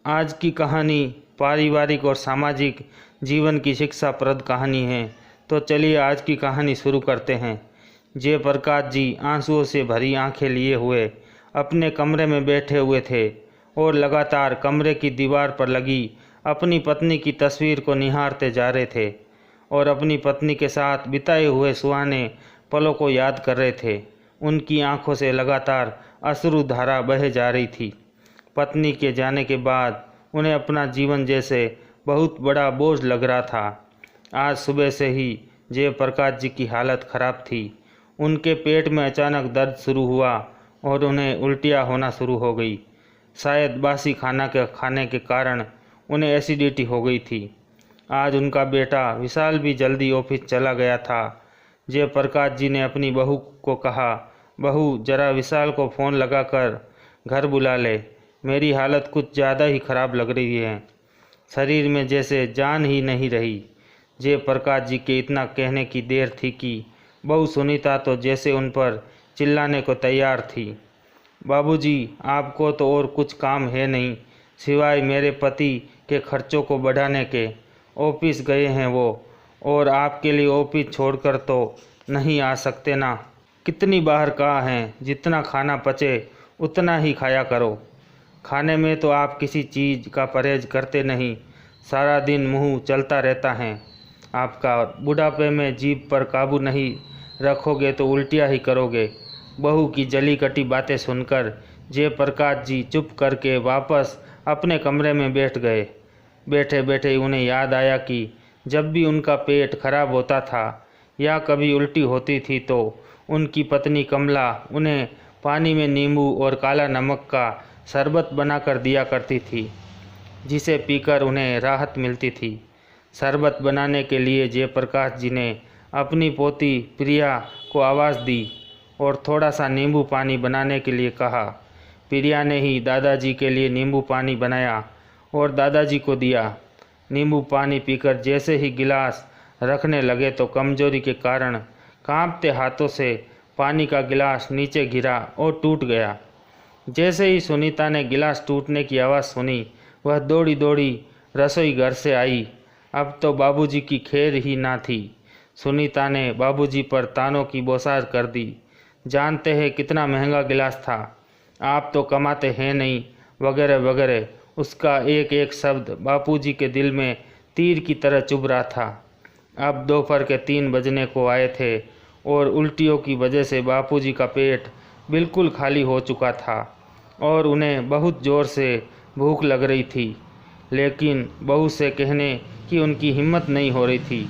आज की कहानी पारिवारिक और सामाजिक जीवन की शिक्षाप्रद कहानी है। तो चलिए आज की कहानी शुरू करते हैं। जयप्रकाश जी आंसुओं से भरी आंखें लिए हुए अपने कमरे में बैठे हुए थे और लगातार कमरे की दीवार पर लगी अपनी पत्नी की तस्वीर को निहारते जा रहे थे और अपनी पत्नी के साथ बिताए हुए सुहाने पलों को याद कर रहे थे। उनकी आंखों से लगातार अश्रुधारा बहे जा रही थी। पत्नी के जाने के बाद उन्हें अपना जीवन जैसे बहुत बड़ा बोझ लग रहा था। आज सुबह से ही जयप्रकाश जी की हालत खराब थी। उनके पेट में अचानक दर्द शुरू हुआ और उन्हें उल्टियाँ होना शुरू हो गई। शायद बासी खाना के खाने के कारण उन्हें एसिडिटी हो गई थी। आज उनका बेटा विशाल भी जल्दी ऑफिस चला गया था। जयप्रकाश जी ने अपनी बहू को कहा, बहू जरा विशाल को फ़ोन लगाकर घर बुला ले, मेरी हालत कुछ ज़्यादा ही ख़राब लग रही है, शरीर में जैसे जान ही नहीं रही। जयप्रकाश जी के इतना कहने की देर थी कि बहू सुनीता तो जैसे उन पर चिल्लाने को तैयार थी। बाबूजी, आपको तो और कुछ काम है नहीं सिवाय मेरे पति के खर्चों को बढ़ाने के। ऑफिस गए हैं वो, और आपके लिए ऑफिस छोड़कर तो नहीं आ सकते ना। कितनी बार कहा है जितना खाना पचे उतना ही खाया करो। खाने में तो आप किसी चीज़ का परहेज करते नहीं, सारा दिन मुंह चलता रहता है आपका। बुढ़ापे में जीभ पर काबू नहीं रखोगे तो उल्टियाँ ही करोगे। बहू की जली कटी बातें सुनकर जयप्रकाश जी चुप करके वापस अपने कमरे में बैठ गए। बैठे बैठे उन्हें याद आया कि जब भी उनका पेट खराब होता था या कभी उल्टी होती थी तो उनकी पत्नी कमला उन्हें पानी में नींबू और काला नमक का शरबत बनाकर दिया करती थी, जिसे पीकर उन्हें राहत मिलती थी। शरबत बनाने के लिए जयप्रकाश जी ने अपनी पोती प्रिया को आवाज़ दी और थोड़ा सा नींबू पानी बनाने के लिए कहा। प्रिया ने ही दादाजी के लिए नींबू पानी बनाया और दादाजी को दिया। नींबू पानी पीकर जैसे ही गिलास रखने लगे तो कमजोरी के कारण कांपते हाथों से पानी का गिलास नीचे गिरा और टूट गया। जैसे ही सुनीता ने गिलास टूटने की आवाज़ सुनी, वह दौड़ी दौड़ी रसोई घर से आई। अब तो बाबूजी की खैर ही ना थी। सुनीता ने बाबूजी पर तानों की बौछार कर दी। जानते हैं कितना महंगा गिलास था, आप तो कमाते हैं नहीं, वगैरह वगैरह। उसका एक एक शब्द बापूजी के दिल में तीर की तरह चुभ रहा था। अब दोपहर के 3 बजने को आए थे और उल्टियों की वजह से बापूजी का पेट बिल्कुल खाली हो चुका था और उन्हें बहुत ज़ोर से भूख लग रही थी, लेकिन बहू से कहने की उनकी हिम्मत नहीं हो रही थी,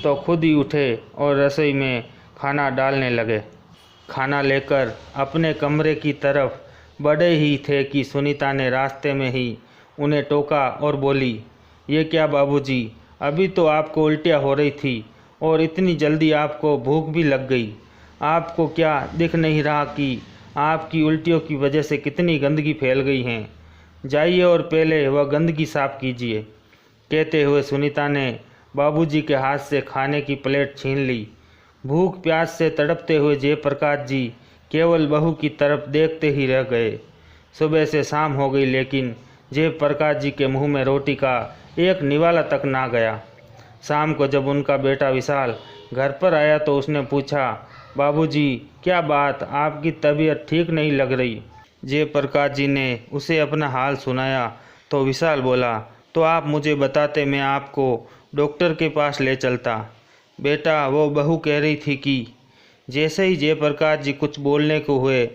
तो खुद ही उठे और रसोई में खाना डालने लगे। खाना लेकर अपने कमरे की तरफ बढ़े ही थे कि सुनीता ने रास्ते में ही उन्हें टोका और बोली, ये क्या बाबूजी, अभी तो आपको उल्टियाँ हो रही थी और इतनी जल्दी आपको भूख भी लग गई। आपको क्या दिख नहीं रहा कि आपकी उल्टियों की वजह से कितनी गंदगी फैल गई है? जाइए और पहले वह गंदगी साफ कीजिए। कहते हुए सुनीता ने बाबूजी के हाथ से खाने की प्लेट छीन ली। भूख प्यास से तड़पते हुए जयप्रकाश जी केवल बहू की तरफ देखते ही रह गए। सुबह से शाम हो गई, लेकिन जयप्रकाश जी के मुंह में रोटी का एक निवाला तक ना गया। शाम को जब उनका बेटा विशाल घर पर आया तो उसने पूछा, बाबूजी क्या बात, आपकी तबीयत ठीक नहीं लग रही? जयप्रकाश जी ने उसे अपना हाल सुनाया तो विशाल बोला, तो आप मुझे बताते, मैं आपको डॉक्टर के पास ले चलता। बेटा, वो बहू कह रही थी कि। जैसे ही जयप्रकाश जी कुछ बोलने को हुए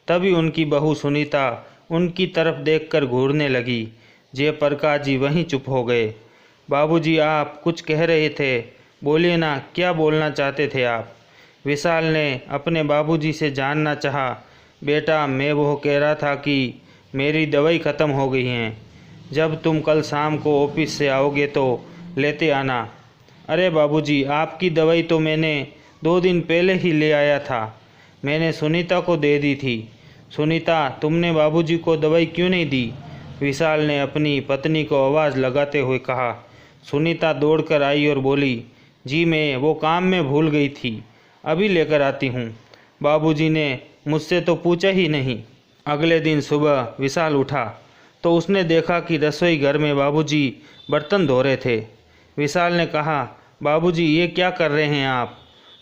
तभी उनकी बहू सुनीता उनकी तरफ देखकर घूरने लगी। जयप्रकाश जी वहीं चुप हो गए। बाबूजी, आप कुछ कह रहे थे, बोलिए ना, क्या बोलना चाहते थे आप? विशाल ने अपने बाबूजी से जानना चाहा। बेटा, मैं वो कह रहा था कि मेरी दवाई ख़त्म हो गई है, जब तुम कल शाम को ऑफिस से आओगे तो लेते आना। अरे बाबूजी, आपकी दवाई तो मैंने 2 दिन पहले ही ले आया था, मैंने सुनीता को दे दी थी। सुनीता, तुमने बाबूजी को दवाई क्यों नहीं दी? विशाल ने अपनी पत्नी को आवाज़ लगाते हुए कहा। सुनीता दौड़कर आई और बोली, जी मैं वो काम में भूल गई थी, अभी लेकर आती हूँ। बाबूजी ने मुझसे तो पूछा ही नहीं। अगले दिन सुबह विशाल उठा तो उसने देखा कि रसोई घर में बाबूजी बर्तन धो रहे थे। विशाल ने कहा, बाबूजी ये क्या कर रहे हैं आप?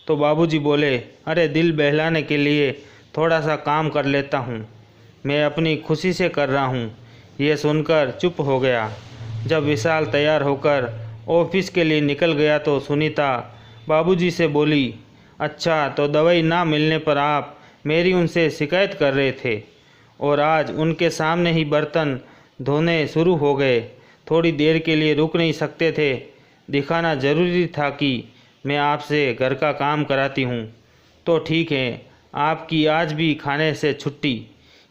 तो बाबूजी बोले, अरे दिल बहलाने के लिए थोड़ा सा काम कर लेता हूँ, मैं अपनी खुशी से कर रहा हूँ। ये सुनकर चुप हो गया। जब विशाल तैयार होकर ऑफिस के लिए निकल गया तो सुनीता बाबूजी से बोली, अच्छा तो दवाई ना मिलने पर आप मेरी उनसे शिकायत कर रहे थे और आज उनके सामने ही बर्तन धोने शुरू हो गए। थोड़ी देर के लिए रुक नहीं सकते थे? दिखाना ज़रूरी था कि मैं आपसे घर का काम कराती हूँ। तो ठीक है, आपकी आज भी खाने से छुट्टी।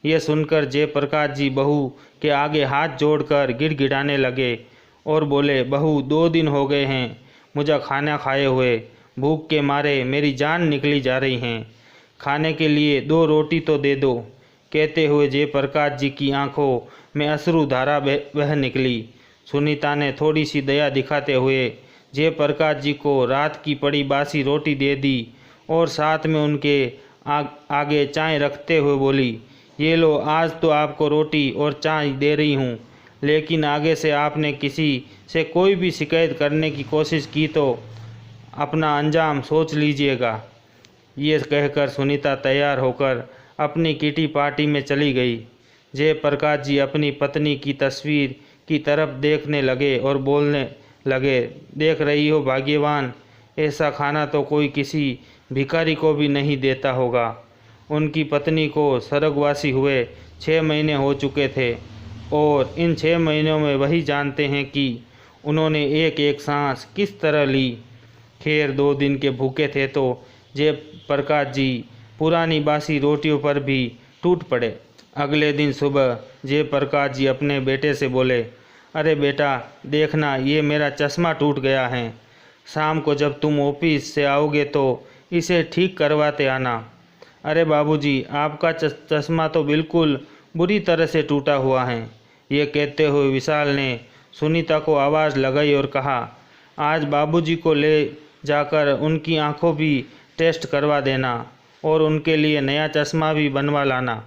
ये सुनकर जयप्रकाश जी बहू के आगे हाथ जोड़कर गिड़गिड़ाने लगे और बोले, बहू 2 दिन हो गए हैं मुझे खाना खाए हुए, भूख के मारे मेरी जान निकली जा रही हैं, खाने के लिए 2 रोटी तो दे दो। कहते हुए जयप्रकाश जी की आंखों में अश्रुधारा बह निकली। सुनीता ने थोड़ी सी दया दिखाते हुए जयप्रकाश जी को रात की पड़ी बासी रोटी दे दी और साथ में उनके आगे चाय रखते हुए बोली, ये लो, आज तो आपको रोटी और चाय दे रही हूँ, लेकिन आगे से आपने किसी से कोई भी शिकायत करने की कोशिश की तो अपना अंजाम सोच लीजिएगा। ये कहकर सुनीता तैयार होकर अपनी किटी पार्टी में चली गई। जयप्रकाश जी अपनी पत्नी की तस्वीर की तरफ देखने लगे और बोलने लगे, देख रही हो भाग्यवान, ऐसा खाना तो कोई किसी भिखारी को भी नहीं देता होगा। उनकी पत्नी को स्वर्गवासी हुए 6 महीने हो चुके थे और इन 6 महीनों में वही जानते हैं कि उन्होंने एक एक सांस किस तरह ली। खैर 2 दिन के भूखे थे तो जयप्रकाश जी पुरानी बासी रोटियों पर भी टूट पड़े। अगले दिन सुबह जयप्रकाश जी अपने बेटे से बोले, अरे बेटा देखना, ये मेरा चश्मा टूट गया है, शाम को जब तुम ऑफिस से आओगे तो इसे ठीक करवाते आना। अरे बाबूजी, आपका चश्मा तो बिल्कुल बुरी तरह से टूटा हुआ है। ये कहते हुए विशाल ने सुनीता को आवाज़ लगाई और कहा, आज बाबूजी को ले जाकर उनकी आंखों भी टेस्ट करवा देना और उनके लिए नया चश्मा भी बनवा लाना।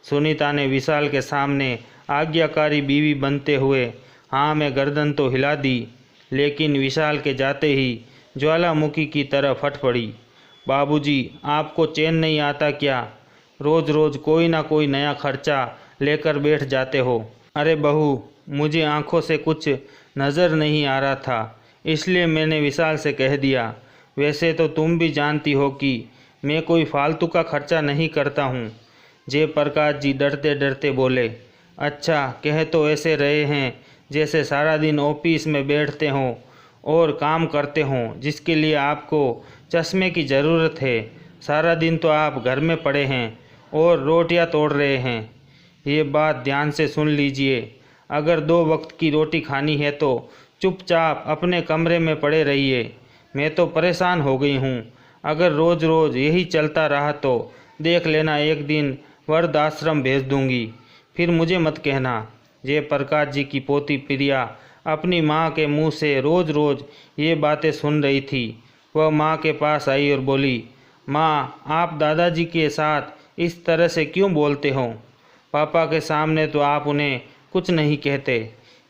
सुनीता ने विशाल के सामने आज्ञाकारी बीवी बनते हुए हाँ में गर्दन तो हिला दी, लेकिन विशाल के जाते ही ज्वालामुखी की तरह फट पड़ी। बाबूजी, आपको चैन नहीं आता क्या? रोज़ रोज़ कोई ना कोई नया खर्चा लेकर बैठ जाते हो। अरे बहू, मुझे आंखों से कुछ नज़र नहीं आ रहा था, इसलिए मैंने विशाल से कह दिया। वैसे तो तुम भी जानती हो कि मैं कोई फालतू का खर्चा नहीं करता हूँ। जयप्रकाश जी डरते डरते बोले, अच्छा कह तो ऐसे रहे हैं जैसे सारा दिन ऑफिस में बैठते हों और काम करते हों, जिसके लिए आपको चश्मे की ज़रूरत है। सारा दिन तो आप घर में पड़े हैं और रोटियां तोड़ रहे हैं। ये बात ध्यान से सुन लीजिए, अगर 2 वक्त की रोटी खानी है तो चुपचाप अपने कमरे में पड़े रहिए। मैं तो परेशान हो गई हूँ, अगर रोज़ रोज़ यही चलता रहा तो देख लेना एक दिन वृद्धाश्रम भेज दूँगी, फिर मुझे मत कहना। जयप्रकाश जी की पोती प्रिया अपनी माँ के मुंह से रोज़ रोज़ ये बातें सुन रही थी। वह माँ के पास आई और बोली, माँ, आप दादाजी के साथ इस तरह से क्यों बोलते हो? पापा के सामने तो आप उन्हें कुछ नहीं कहते।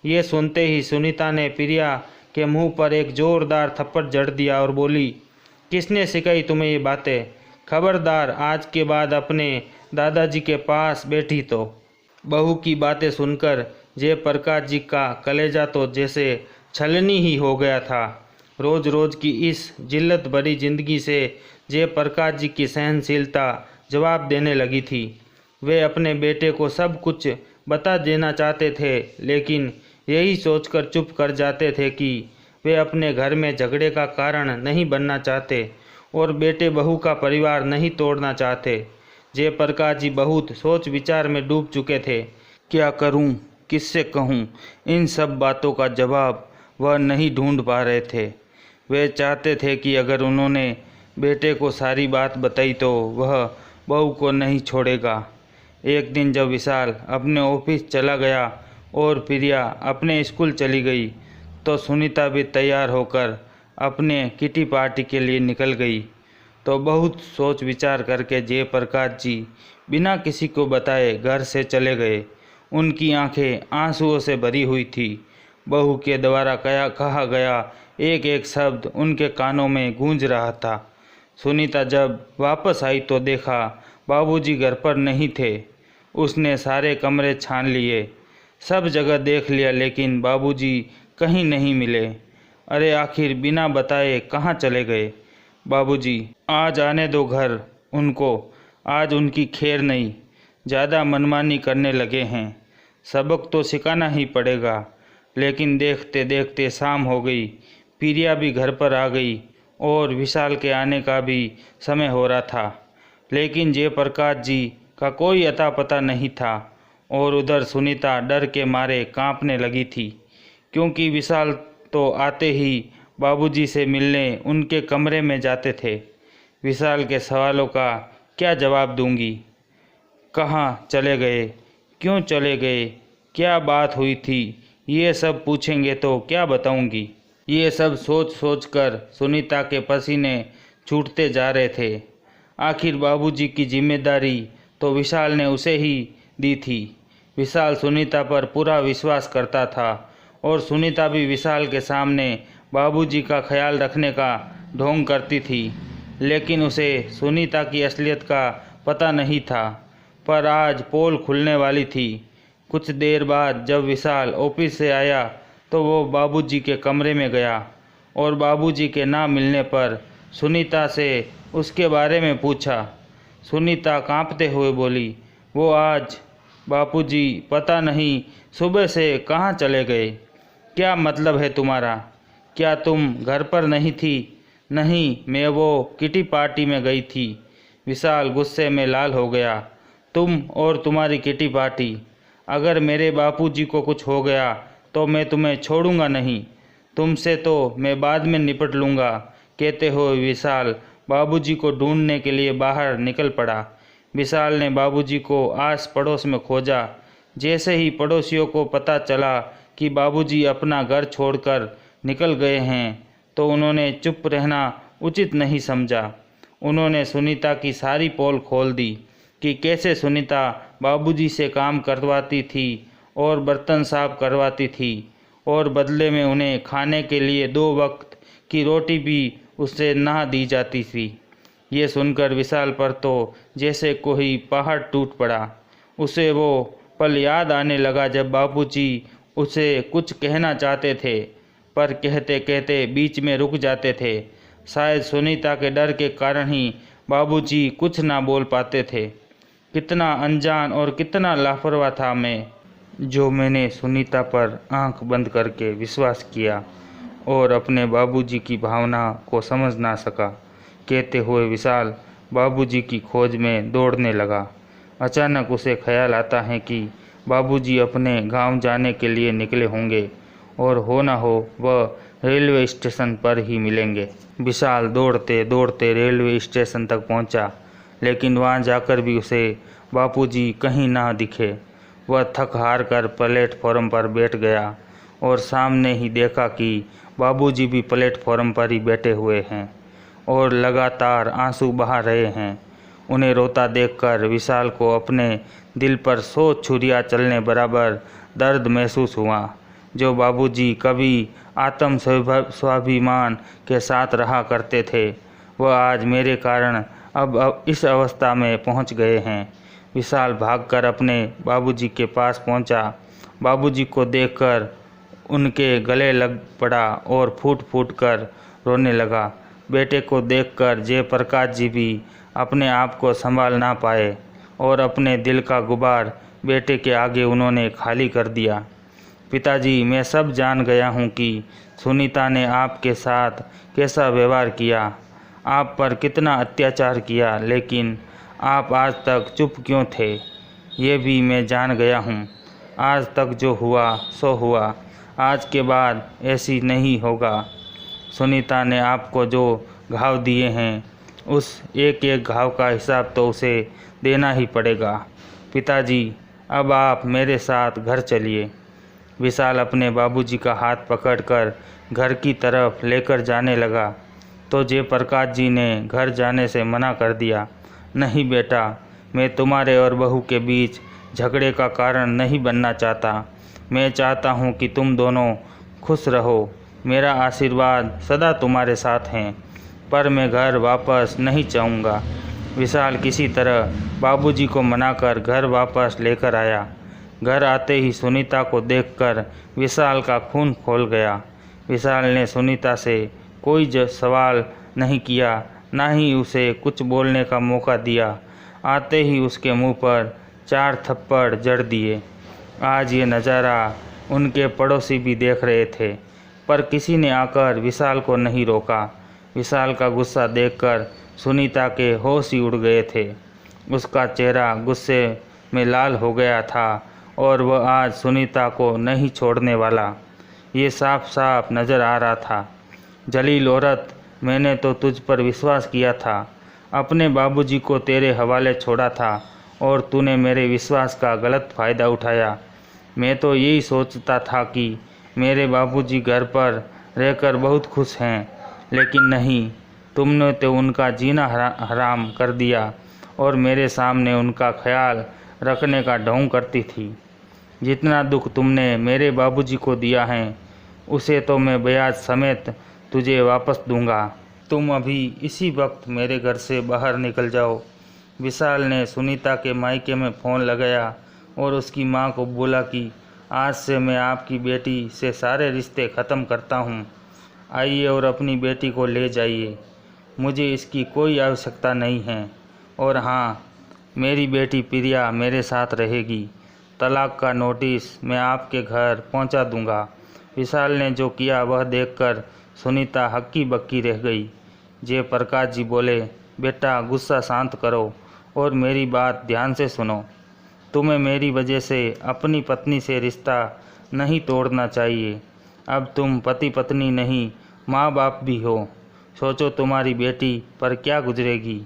ये सुनते ही सुनीता ने प्रिया के मुंह पर एक ज़ोरदार थप्पड़ जड़ दिया और बोली, किसने सिखाई तुम्हें ये बातें? खबरदार आज के बाद अपने दादाजी के पास बैठी तो। बहू की बातें सुनकर जयप्रकाश जी का कलेजा तो जैसे छलनी ही हो गया था। रोज़ रोज़ की इस जिल्लत भरी जिंदगी से जयप्रकाश जी की सहनशीलता जवाब देने लगी थी। वे अपने बेटे को सब कुछ बता देना चाहते थे, लेकिन यही सोचकर चुप कर जाते थे कि वे अपने घर में झगड़े का कारण नहीं बनना चाहते और बेटे बहू का परिवार नहीं तोड़ना चाहते। जयप्रकाश जी बहुत सोच विचार में डूब चुके थे। क्या करूं, किससे कहूं? इन सब बातों का जवाब वह नहीं ढूंढ पा रहे थे। वे चाहते थे कि अगर उन्होंने बेटे को सारी बात बताई तो वह बहू को नहीं छोड़ेगा। एक दिन जब विशाल अपने ऑफिस चला गया और प्रिया अपने स्कूल चली गई तो सुनीता भी तैयार होकर अपने किटी पार्टी के लिए निकल गई। तो बहुत सोच विचार करके जयप्रकाश जी बिना किसी को बताए घर से चले गए उनकी आंखें आंसुओं से भरी हुई थी। बहू के द्वारा कहा गया एक एक शब्द उनके कानों में गूंज रहा था। सुनीता जब वापस आई तो देखा बाबूजी घर पर नहीं थे। उसने सारे कमरे छान लिए, सब जगह देख लिया, लेकिन बाबूजी कहीं नहीं मिले। अरे आखिर बिना बताए कहाँ चले गए? बाबूजी, आज आने दो घर उनको, आज उनकी खैर नहीं। ज़्यादा मनमानी करने लगे हैं, सबक तो सिखाना ही पड़ेगा। लेकिन देखते देखते शाम हो गई। प्रिया भी घर पर आ गई और विशाल के आने का भी समय हो रहा था। लेकिन जयप्रकाश जी का कोई अता पता नहीं था और उधर सुनीता डर के मारे कांपने लगी थी, क्योंकि विशाल तो आते ही बाबूजी से मिलने उनके कमरे में जाते थे। विशाल के सवालों का क्या जवाब दूंगी? कहाँ चले गए, क्यों चले गए, क्या बात हुई थी, ये सब पूछेंगे तो क्या बताऊंगी? ये सब सोच सोच कर सुनीता के पसीने छूटते जा रहे थे। आखिर बाबूजी की जिम्मेदारी तो विशाल ने उसे ही दी थी। विशाल सुनीता पर पूरा विश्वास करता था और सुनीता भी विशाल के सामने बाबूजी का ख्याल रखने का ढोंग करती थी। लेकिन उसे सुनीता की असलियत का पता नहीं था। पर आज पोल खुलने वाली थी। कुछ देर बाद जब विशाल ऑफिस से आया तो वो बाबूजी के कमरे में गया और बाबूजी के ना मिलने पर सुनीता से उसके बारे में पूछा। सुनीता कांपते हुए बोली, वो आज बापूजी पता नहीं सुबह से कहाँ चले गए। क्या मतलब है तुम्हारा? क्या तुम घर पर नहीं थी? नहीं, मैं वो किटी पार्टी में गई थी। विशाल गुस्से में लाल हो गया। तुम और तुम्हारी किटी पार्टी? अगर मेरे बापूजी को कुछ हो गया तो मैं तुम्हें छोड़ूंगा नहीं। तुमसे तो मैं बाद में निपट लूँगा। कहते हुए विशाल बाबूजी को ढूंढने के लिए बाहर निकल पड़ा। विशाल ने बाबूजी को आस पड़ोस में खोजा। जैसे ही पड़ोसियों को पता चला कि बाबूजी अपना घर छोड़कर निकल गए हैं तो उन्होंने चुप रहना उचित नहीं समझा। उन्होंने सुनीता की सारी पोल खोल दी कि कैसे सुनीता बाबूजी से काम करवाती थी और बर्तन साफ करवाती थी और बदले में उन्हें खाने के लिए 2 वक्त की रोटी भी उससे ना दी जाती थी। ये सुनकर विशाल पर तो जैसे कोई पहाड़ टूट पड़ा। उसे वो पल याद आने लगा जब बाबूजी उसे कुछ कहना चाहते थे पर कहते कहते बीच में रुक जाते थे। शायद सुनीता के डर के कारण ही बाबूजी कुछ ना बोल पाते थे। कितना अनजान और कितना लापरवाह था मैं, जो मैंने सुनीता पर आंख बंद करके विश्वास किया और अपने बाबूजी की भावना को समझ ना सका। कहते हुए विशाल बाबूजी की खोज में दौड़ने लगा। अचानक उसे ख्याल आता है कि बाबूजी अपने गांव जाने के लिए निकले होंगे और हो ना हो वह रेलवे स्टेशन पर ही मिलेंगे। विशाल दौड़ते दौड़ते रेलवे स्टेशन तक पहुंचा, लेकिन वहां जाकर भी उसे बापूजी कहीं ना दिखे। वह थक हार कर प्लेटफॉर्म पर बैठ गया और सामने ही देखा कि बाबूजी भी प्लेटफॉर्म पर ही बैठे हुए हैं और लगातार आंसू बहा रहे हैं। उन्हें रोता देखकर विशाल को अपने दिल पर 100 छुरियां चलने बराबर दर्द महसूस हुआ। जो बाबूजी कभी आत्म स्वाभिमान के साथ रहा करते थे, वह आज मेरे कारण अब इस अवस्था में पहुंच गए हैं। विशाल भागकर अपने बाबूजी के पास पहुंचा। बाबूजी को देखकर उनके गले लग पड़ा और फूट फूट कर रोने लगा। बेटे को देखकर जयप्रकाश जी भी अपने आप को संभाल ना पाए और अपने दिल का गुबार बेटे के आगे उन्होंने खाली कर दिया। पिताजी, मैं सब जान गया हूँ कि सुनीता ने आपके साथ कैसा व्यवहार किया, आप पर कितना अत्याचार किया, लेकिन आप आज तक चुप क्यों थे, ये भी मैं जान गया हूँ। आज तक जो हुआ सो हुआ, आज के बाद ऐसी नहीं होगा। सुनीता ने आपको जो घाव दिए हैं, उस एक एक घाव का हिसाब तो उसे देना ही पड़ेगा। पिताजी, अब आप मेरे साथ घर चलिए। विशाल अपने बाबूजी का हाथ पकड़कर घर की तरफ लेकर जाने लगा तो जयप्रकाश जी ने घर जाने से मना कर दिया। नहीं बेटा, मैं तुम्हारे और बहू के बीच झगड़े का कारण नहीं बनना चाहता। मैं चाहता हूँ कि तुम दोनों खुश रहो। मेरा आशीर्वाद सदा तुम्हारे साथ है, पर मैं घर वापस नहीं जाऊँगा। विशाल किसी तरह बाबूजी को मनाकर घर वापस लेकर आया। घर आते ही सुनीता को देखकर विशाल का खून खौल गया। विशाल ने सुनीता से कोई सवाल नहीं किया, ना ही उसे कुछ बोलने का मौका दिया। आते ही उसके मुंह पर 4 थप्पड़ जड़ दिए। आज ये नज़ारा उनके पड़ोसी भी देख रहे थे, पर किसी ने आकर विशाल को नहीं रोका। विशाल का गुस्सा देखकर सुनीता के होश ही उड़ गए थे। उसका चेहरा गुस्से में लाल हो गया था और वह आज सुनीता को नहीं छोड़ने वाला, ये साफ साफ नज़र आ रहा था। जलील औरत, मैंने तो तुझ पर विश्वास किया था, अपने बाबूजी को तेरे हवाले छोड़ा था और तूने मेरे विश्वास का गलत फ़ायदा उठाया। मैं तो यही सोचता था कि मेरे बाबूजी घर पर रहकर बहुत खुश हैं, लेकिन नहीं, तुमने तो उनका जीना हराम कर दिया और मेरे सामने उनका ख्याल रखने का ढोंग करती थी। जितना दुख तुमने मेरे बाबूजी को दिया है, उसे तो मैं ब्याज समेत तुझे वापस दूंगा। तुम अभी इसी वक्त मेरे घर से बाहर निकल जाओ। विशाल ने सुनीता के मायके में फ़ोन लगाया और उसकी मां को बोला कि आज से मैं आपकी बेटी से सारे रिश्ते ख़त्म करता हूं। आइए और अपनी बेटी को ले जाइए, मुझे इसकी कोई आवश्यकता नहीं है। और हाँ, मेरी बेटी प्रिया मेरे साथ रहेगी। तलाक का नोटिस मैं आपके घर पहुंचा दूंगा। विशाल ने जो किया वह देखकर सुनीता हक्की बक्की रह गई। जयप्रकाश जी बोले, बेटा गुस्सा शांत करो और मेरी बात ध्यान से सुनो। तुम्हें मेरी वजह से अपनी पत्नी से रिश्ता नहीं तोड़ना चाहिए। अब तुम पति पत्नी नहीं, माँ बाप भी हो। सोचो तुम्हारी बेटी पर क्या गुजरेगी।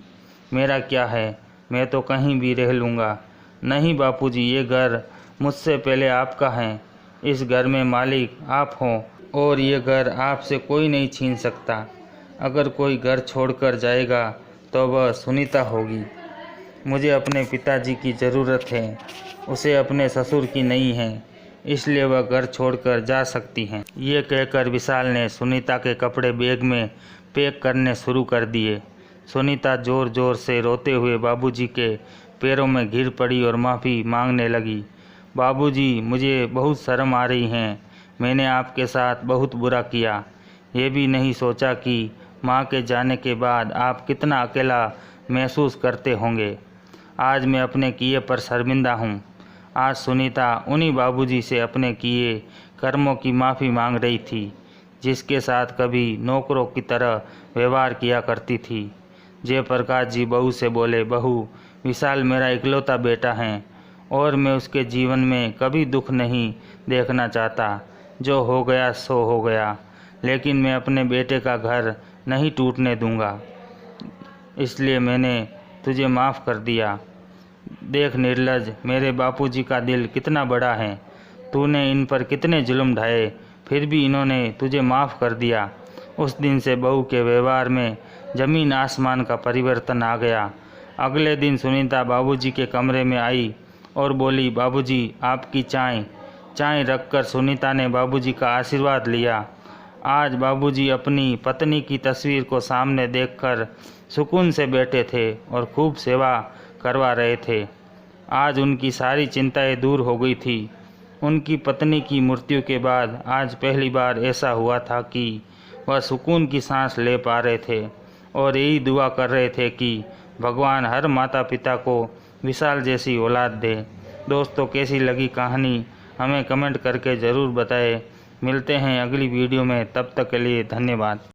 मेरा क्या है, मैं तो कहीं भी रह लूँगा। नहीं बापूजी, ये घर मुझसे पहले आपका है। इस घर में मालिक आप हो और ये घर आपसे कोई नहीं छीन सकता। अगर कोई घर छोड़कर जाएगा तो वह सुनीता होगी। मुझे अपने पिताजी की ज़रूरत है, उसे अपने ससुर की नहीं है, इसलिए वह घर छोड़कर जा सकती हैं। ये कहकर विशाल ने सुनीता के कपड़े बैग में पैक करने शुरू कर दिए। सुनीता ज़ोर ज़ोर से रोते हुए बाबूजी के पैरों में गिर पड़ी और माफ़ी मांगने लगी। बाबूजी, मुझे बहुत शर्म आ रही है, मैंने आपके साथ बहुत बुरा किया। ये भी नहीं सोचा कि माँ के जाने के बाद आप कितना अकेला महसूस करते होंगे। आज मैं अपने किए पर शर्मिंदा हूँ। आज सुनीता उन्हीं बाबूजी से अपने किए कर्मों की माफ़ी मांग रही थी, जिसके साथ कभी नौकरों की तरह व्यवहार किया करती थी। जयप्रकाश जी बहू से बोले, बहू, विशाल मेरा इकलौता बेटा है और मैं उसके जीवन में कभी दुख नहीं देखना चाहता। जो हो गया सो हो गया, लेकिन मैं अपने बेटे का घर नहीं टूटने दूंगा, इसलिए मैंने तुझे माफ़ कर दिया। देख निर्लज, मेरे बापूजी का दिल कितना बड़ा है। तूने इन पर कितने जुल्म ढाए, फिर भी इन्होंने तुझे माफ़ कर दिया। उस दिन से बहू के व्यवहार में ज़मीन आसमान का परिवर्तन आ गया। अगले दिन सुनीता बाबूजी के कमरे में आई और बोली, बाबूजी आपकी चाय। चाय रखकर सुनीता ने बाबूजी का आशीर्वाद लिया। आज बाबूजी अपनी पत्नी की तस्वीर को सामने देखकर सुकून से बैठे थे और खूब सेवा करवा रहे थे। आज उनकी सारी चिंताएं दूर हो गई थी। उनकी पत्नी की मृत्यु के बाद आज पहली बार ऐसा हुआ था कि वह सुकून की सांस ले पा रहे थे और यही दुआ कर रहे थे कि भगवान हर माता पिता को विशाल जैसी औलाद दे। दोस्तों, कैसी लगी कहानी हमें कमेंट करके ज़रूर बताएं। मिलते हैं अगली वीडियो में, तब तक के लिए धन्यवाद।